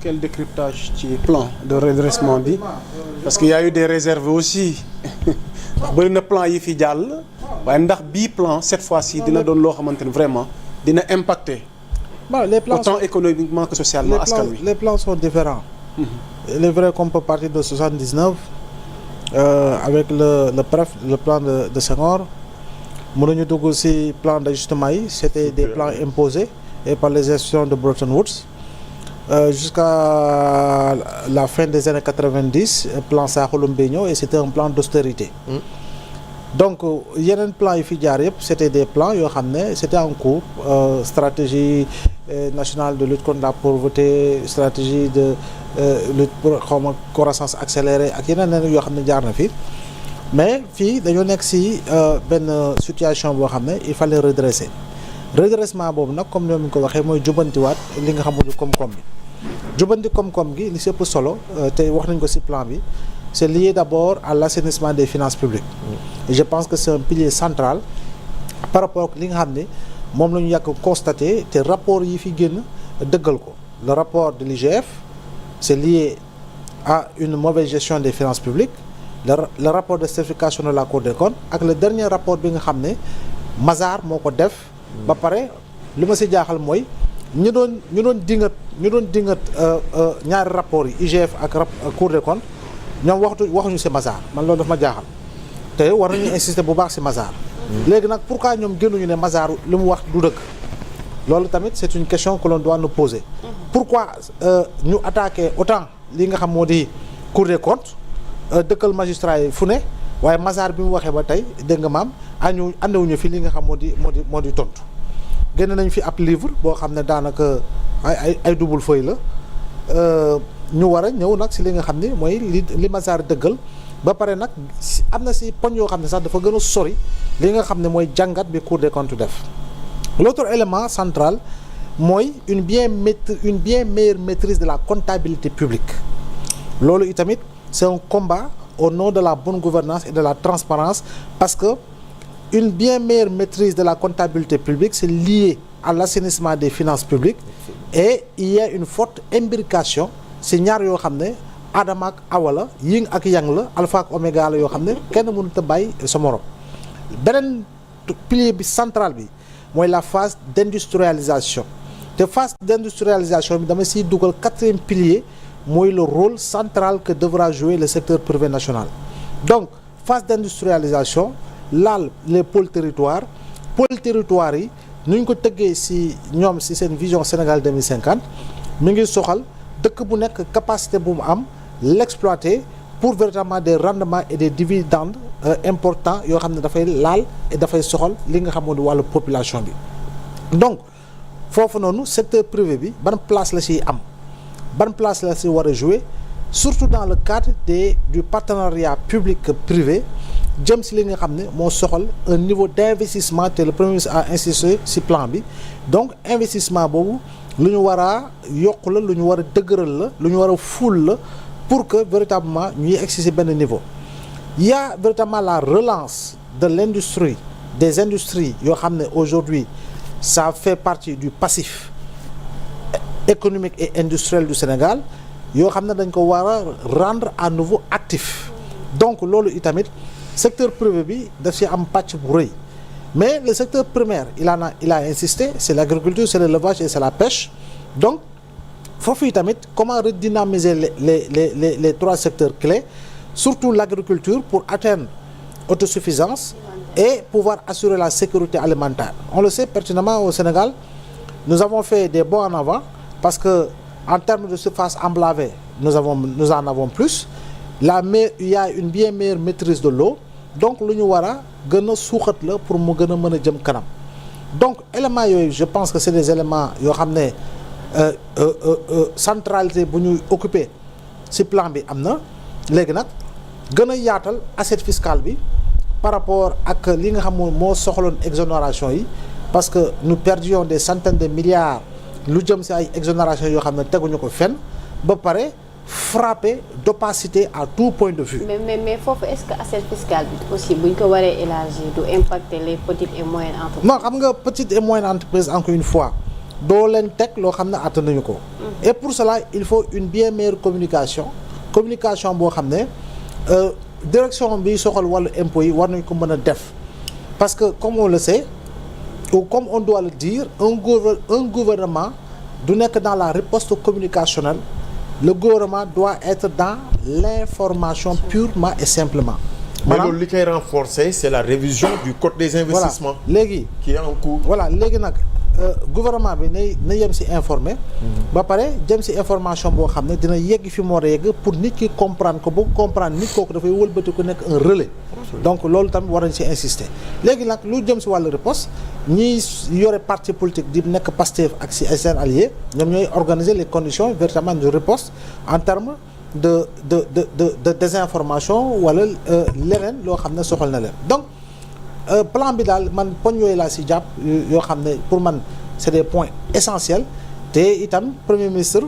quel décryptage ci plan de redressement bi parce que y a eu des réserves aussi ndax bëri na plan yi fi jàll waaye ndax bii plan cette fois-ci dina doon loo xamante ne vraiment dina impacter les plans autant économiquement que socialement askan wi. Les plans sont différents. Il est vrai qu'on peut partir de 79 avec le plan de Senghor. mënuñu dugg ci plan d'ajustement yi c'était des plans imposés et par les institutions de Bretton Woods jusqu'à la fin des années 90 plan Sakhoulou ñëw et c'était un plan d'austérité. Donc yeneen plan yi fi jaar yëpp c'était des plans yoo xam ne c'était en cours stratégie nationale de lutte contre la pauvreté stratégie de lutte pour xawma croissance accélérée ak yeneen yoo xam ne jaar na fi. Mais fii dañoo nekk ci benn situation boo xam ne il fallait redresser redressement boobu nag comme ñoom ñu ko waxee mooy jubantiwaat li nga xamul koom-koom bi jubanti koom-koom gi li ci ëpp solo te wax nañ ko ci plan bi c'est lié d'abord à l'assainissement des finances publiques. Et je pense que c'est un pilier central par rapport ak li nga xam ne moom la ñu yàgg constaté te rapport yi fi génn dëggal ko le rapport de l'IGF c'est lié à une mauvaise gestion des finances publiques. Le rapport de certification de la Cour des comptes ak le dernier rapport bi nga xam ne Mazars moo ko def ba pare li ma ci jaaxal mooy ñu doon dingat ñaari rapports yi IGF ak Cour des comptes ñoom waxuñu ci Mazars man loolu daf ma jaaxal te war nañu insister bu baax ci Mazars léegi nag pourquoi ñoom génnuñu ne Mazars li mu wax du dëgg loolu tamit c'est une question que l'on doit nous poser pourquoi ñu attaquer autant li nga xam moo di Cour des comptes dëkkal magistrat yi fu ne waaye Mazars bi mu waxee ba tey dégg nga maam àndewuñu fi li nga xam moo di tontu génn nañ fi ab livre boo xam ne daanaka ay double feuille la ñu war a ñëw nag si li nga xam ne mooy li Mazars dëggal ba pare nag am na si poñ yoo xam ne sax dafa gën a sori li nga xam ne mooy jàngat bi Cour des comptes def l'autre élément central mooy une bien meilleure maîtrise de la comptabilité publique loolu itamit c'est un combat au nom de la bonne gouvernance et de la transparence parce que une bien meilleure maîtrise de la comptabilité publique c'est lié à l'assainissement des finances publiques et il y a une forte imbrication si ñaar yoo xam ne Adama ak Awa la yin ak yang la alpha ak oméga la yoo xam ne kenn mënut a bàyyi sa morom beneen pilier bi central bi mooy la phase d'industrialisation te phase d'industrialisation bi dama siy dugal quatrième pilier mooy le rôle central que devra jouer le secteur privé national donc phase d'industrialisation laal les pôles territoires yi nu ñu ko tëggee ci ñoom ci seen vision Sénégal 2050 mi ngi soxal dëkk bu nekk capacité bu mu am l'exploiter pour véritablement des rendements et des dividendes importants yoo xam ne dafay laal et dafay soxal li nga xamoon wàllu population bi donc foofu noonu secteur privé bi ban place la ciy am ban place la ci war a jouer surtout dans le cadre du partenariat public-privé jëm ci li nga xam ne moo soxal un niveau d'investissement te le Premier ministre a insisté ci plan bi donc investissement boobu lu ñu war a yokk la lu ñu war a dëgëral la lu ñu war a ful la pour que véritablement ñuy egsi ci benn niveau il y a véritablement la relance de l'industrie des industries yoo xam ne aujourd'hui ça fait partie du passif économique et industriel du Sénégal yoo xam ne dañ ko war a rendre à nouveau actif donc loolu itamit secteur privé bi daf ci am pàcc bu rëy mais le secteur primaire il a insisté c'est l'agriculture c'est l'élevage et c'est la pêche donc foofu itamit comment redynamiser les trois secteurs clés surtout l'agriculture pour atteindre autosuffisance et pouvoir assurer la sécurité alimentaire on le sait pertinemment au Sénégal nous avons fait des bons en avant parce que en termes de surface emblavée nous en avons plus il y a une bien meilleure maîtrise de l'eau donc lu ñu war a gën a suuxat la pour mu gën a mën a jëm kanam donc éléments yooyu je pense que c'est des éléments yoo xam ne centralité bu ñuy occuper ci plan bi am na léegi nag gën a yaatal assiette fiscale bi par rapport ak li nga xam moo soxloon exonération yi parce que nous perdions des centaines de milliards lu jëm ci ay exonération yoo xam ne teguñu ko fenn ba pare frappé d'opacité à tout point de vue. mais foofu est-ce que assiette fiscale bi aussi bu ñu ko waree élargir du impacter les petites et moyennes entreprises. non xam nga petites et moyennes entreprises encore une fois doo leen teg loo xam ne attanuñu ko. et pour cela il faut une bien meilleure communication boo xam ne direction bi soxal wàllu impôts yi war nañ ko mën a def parce que comme on le sait ou comme on doit le dire un gouvernement du nekk dans la riposte communicationnelle. Le gouvernement doit être dans l'information purement et simplement. mais loolu li koy renforcer c'est la révision du code des investissements. voilà léegi qui est en cours. voilà léegi nag gouvernement bi na yem ci informer. ba pare jëm ci information boo xam ne dina yegg fi mu war a yegg pour nit ki comprendre ko bu comprendre nit kooku dafay wëlbati ku nekk un relais. donc loolu tamit war nañ ci insister. léegi nag lu jëm ci wàllu riposte ñiy yore parti politique di nekk Pastef ak ci seen alliés ñoom ñooy organiser les conditions véritablement de riposte en termes de désinformation wala leneen loo xam ne soxal na leen donc plan bi daal man poñ yooyu laa ci jàpp yoo xam ne pour man c'est des points essentiels te itam premier ministre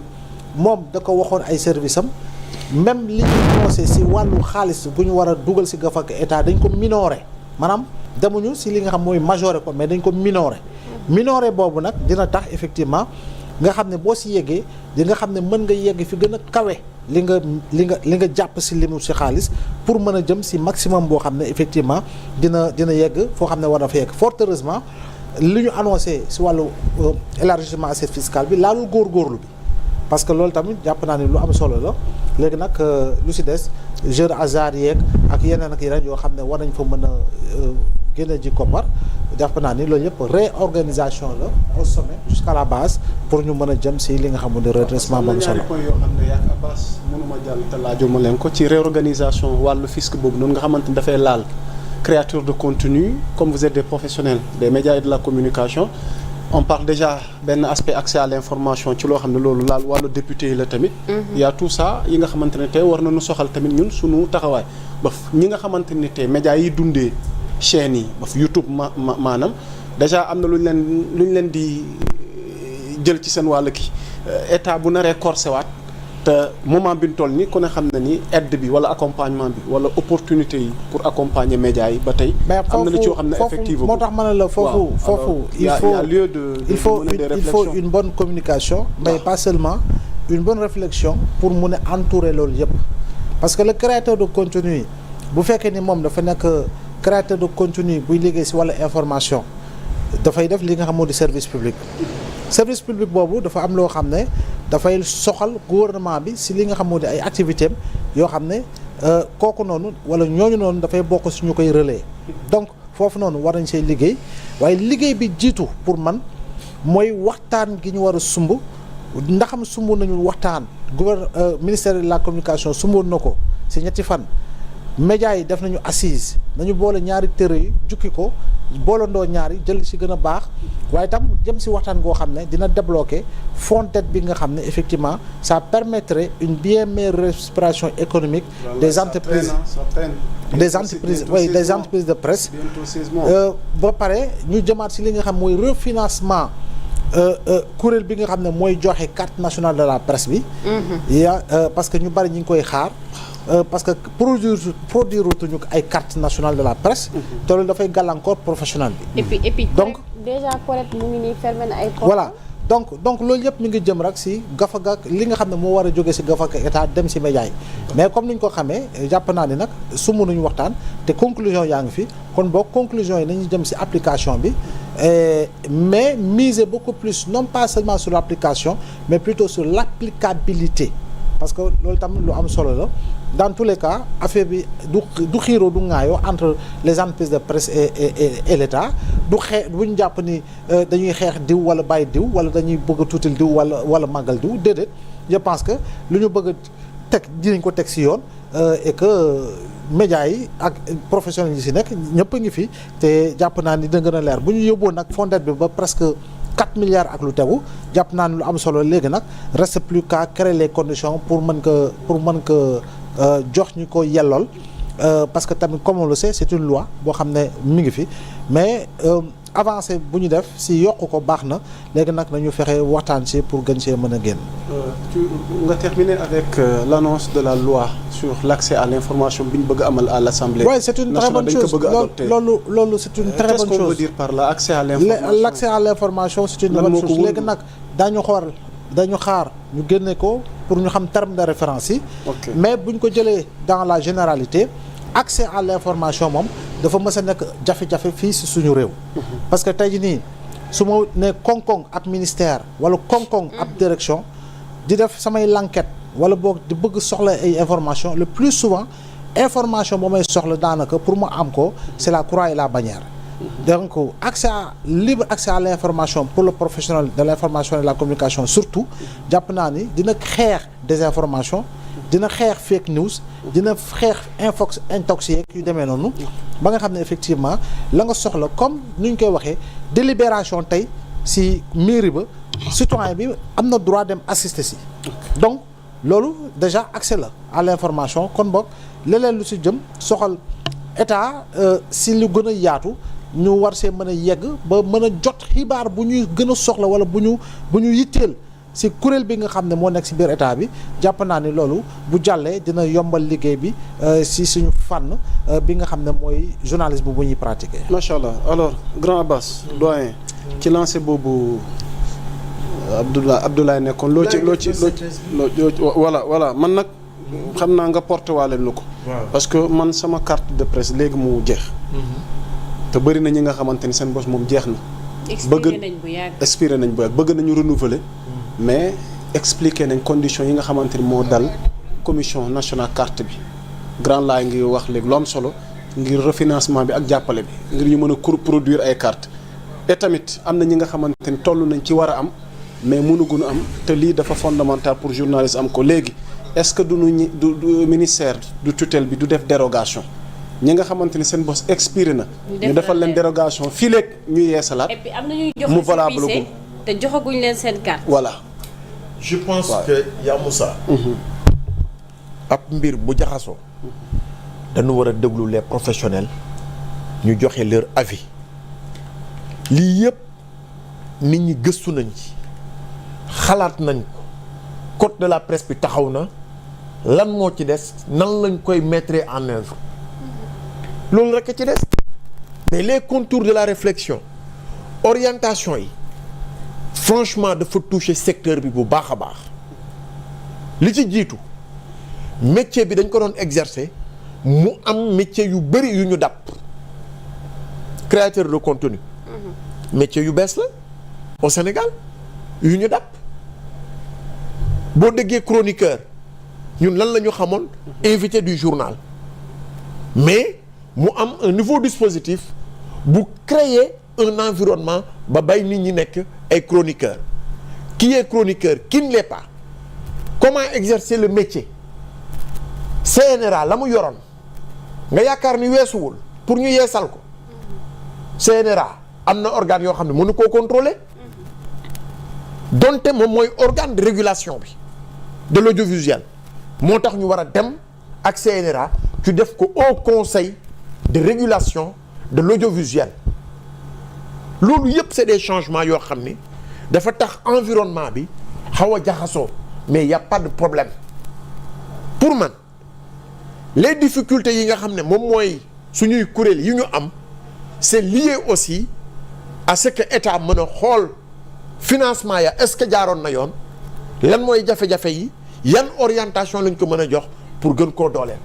moom da ko waxoon ay services am même li ñu annoncé ci wàllu xaalis bu ñu war a dugal ci gafak état dañ ko minoré maanaam demuñu ci li nga xam mooy majoré ko mais dañ ko minoré boobu nag dina tax effectivement nga xam ne boo ci yeggee di nga xam ne mën nga yegg fi gën a kawe li nga jàpp ci limu ci xaalis pour mën a jëm ci maximum boo xam ne effectivement dina yegg foo xam ne war na fa yegg fort heureusement li ñu annoncé ci wàllu élargissement assiette fiscale bi laalul góorgóorlu bi parce que loolu tamit jàpp naa ne lu am solo la léegi nag lu ci des jeu de hasard yeeg ak yeneen yoo xam ne war nañ fa mën a génne ji koppar jàpp naa ni loolu yëpp réorganisation la au sommet jusqu'à la base pour ñu mën a jëm ci li nga xam ne redressement moom solo. yoo xam ne yaakaar Abbas mënuma jàll te laajuma leen ko ci réorganisation wàllu fisc boobu noonu nga xamante ni dafay laal créateur de contenu comme vous êtes des professionnels des médias et de la communication on parle déjà benn aspect accès à l'information ci loo xam ne loolu laal wàllu député yi la tamit. y a tout ça yi nga xamante ne tey war nañu soxal tamit ñun suñu taxawaay ba ñi nga xamante ni tey médias yi dundee. chaîne yi ba fi YouTube maanaam déjà am na lu ñu leen di jël ci seen wàll ki état bu naree corsé waat te moment bi ñu toll nii ku ne xam na ni aide bi wala accompagnement bi wala opportunité yi pour accompagner médias yi ba tey. am na lu ci yoo xam ne effectivement moo tax ma ne la foofu il faut une bonne communication mais pas seulement une bonne réflexion pour mun a entourer loolu yëpp parce que le créateur de contenu bu fekkee ni moom dafa nekk. créateur de contenu buy liggéey ci wàllu information dafay def li nga xam moo di service public boobu dafa am loo xam ne dafay soxal gouvernement bi ci li nga xam moo di ay activités am yoo xam ne kooku noonu wala ñooñu noonu dafay bokk ci ñu koy relayer donc foofu noonu war nañ see liggéey waaye liggéey bi jiitu pour man mooy waxtaan gi ñu war a sumb ndaxam sumb nañu waxtaan ministère de la communication sumboon na ko ci ñetti fan médias yi def nañu assise nañu boole ñaari tërë yi jukki ko boolandoo ñaari jël ci gën a baax waaye tam jëm ci waxtaan goo xam ne dina débloquer fonds d'aide bi nga xam ne effectivement ça permettrait une bien meilleure respiration économique des entreprises des entreprises de presse ba pare ñu jëmaat ci li nga xam mooy refinancement kuréel bi nga xam ne mooy joxe carte nationale de la presse bi parce que ñu bari ñu ngi koy xaar parce que produire ñu ay carte nationale de la presse te loolu dafay gàllankoor professionnel bi et puis donc déjà correct mu ngi nii fermé na ay portes. voilà donc loolu yëpp mi ngi jëm rek ci gafaga li nga xam ne moo war a jóge ci gafaga état dem ci média yi mais comme ni ñu ko xamee jàpp naa ni nag sumb nañu waxtaan te conclusion yaa ngi fi kon boog conclusion yi nañu jëm ci application bi mais miser beaucoup plus non pas seulement sur l'application mais plutôt sur l'applicabilité parce que loolu tam lu am solo la dans tous les cas affaire bi du xiiroo du ŋaayoo entre les entreprises de presse et l'État du bu ñu jàpp ni dañuy xeex diw wala bàyyi diw wala dañuy bëgg a tuutil diw wala màggal diw déedéet je pense que lu ñu bëgg a teg dinañ ko teg ci yoon et que médias yi ak professionnels yi ci nekk ñëpp a ngi fi te jàpp naa ni dina gën a leer bu ñu yóbboon nag fond d'aide bi ba presque 4 milliards ak lu tegu jàpp naa ni lu am solo léegi nag reste plus qu'à créer les conditions pour mën ko jox ñu ko yellool parce que tamit comme on le sait c'est une loi boo xam ne mi ngi fi mais avancé bu ñu def si yokk ko baax na léegi nag nañu fexe waxtaan ci pour gën see mën a génn. nga terminer avec l'annonce de la loi sur l'accès à l'information bi ñu bëgg a amal à l'Assemblée. Oui, c'est une très bonne chose loolu c'est une très bonne chose. Qu'est-ce qu'on veut dire par là accès à l'information? L'accès à l'information c'est une bonne chose léegi nag dañu xaar ñu génne ko pour ñu xam terme de référence yi. mais buñ ko jëlee dans la généralité accès à l'information moom dafa mës a nekk jafe-jafe fii si suñu réew. parce que tey jii nii su ma nee koŋ-koŋ ab ministère wala koŋ-koŋ ab direction di def samay l'enquête wala boog di bëgg soxla ay information le plus souvent information boo may soxla daanaka pour ma am ko c'est la croix et la bannière. donc libre accès à l'information pour le professionnel de l'information et de la communication surtout jàpp naa ni dina xeex désinformation dina xeex fake news dina xeex intoxiqué yu demee noonu ba nga xam ne effectivement la nga soxla comme ni ñu koy waxee délibération tey si mairie ba citoyen bi am na droit dem assister si donc loolu déjà accès la à l'information kon boog leneen lu si jëm soxal état si lu gën a yaatu ñu war see mën a yegg ba mën a jot xibaar bu ñuy gën a soxla wala bu ñu yitteel si kuréel bi nga xam ne moo nekk si biir état bi jàpp naa ni loolu bu jàllee dina yombal liggéey bi si suñu fànn bi nga xam ne mooy journalisme bu ñuy pratiquer. macha allah alors grand Abbas doyen ci lancé boobu Abdoulaye nekkoon loo ci voilà man nag xam naa nga porté waale lu ko. parce que man sama carte de presse léegi mu jeex. te bëri na ñi nga xamante ni seen bos moom jeex na. expiré nañ bu yàgg bëgg nañu renouveler. mais expliquer nañ conditions yi nga xamante ni moo dal commission nationale carte bi grand laay ngi wax léegi lu am solo ngir refinancement bi ak jàppale bi ngir ñu mën a produire ay cartes et tamit am na ñi nga xamante ni toll nañ ci war a am mais mënuguñu am te lii dafa fondamental pour journaliste am ko léegi est-ce que du ministère du tutelle bi du def dérogation ñi nga xamante ni seen bos expiré na. ñu defal leen dérogation fii léegi ñu yeesalaat. et puis am na ñuy jox mu valable gu te joxaguñ leen seen carte. voilà. je pense que yaa Moussa. ab mbir bu jaxasoo. dañu war a déglu les professionnels ñu joxe leur avis lii yëpp nit ñi gëstu nañ ci xalaat nañ ko code de la presse bi taxaw na lan moo ci des nan lañ koy mettre en œuvre loolu rekk a ci des mais les contours de la réflexion orientation yi franchement dafa toucher secteur bi bu baax a baax li ci jiitu métier bi dañ ko doon exercer mu am métier yu bari yu ñu dàpp créateur de contenu métier yu bees la au Sénégal yu ñu dàpp boo déggee chroniqueur ñun lan la ñu xamoon invité du journal mais mu am un nouveau dispositif bu créer un environnement ba bay nit ñi nekk ay chroniqueur qui est chroniqueur qui ne l'est pas comment exercer le métier CNRA la mu yoroon nga yaakaar ni weesuwul pour ñu yeesal ko CNRA am na organe yoo xam ne mënu koo contrôler donte moom mooy organe de régulation bi de l'audiovisuel moo tax ñu war a dem ak CNRA ci def ko au conseil de régulation de l'audiovisuel loolu yëpp c'est des changements yoo xam ni dafa tax environnement bi xaw a jaxasoo mais y a pas de problème pour man les difficultés yi nga xam ne moom mooy suñuy kuréel yi ñu am c'est lié aussi à ce que état mën a xool financement ya est-ce que jaaroon na yoon lan mooy jafe-jafe yi yan orientation lañ ko mën a jox pour gën koo dooleel.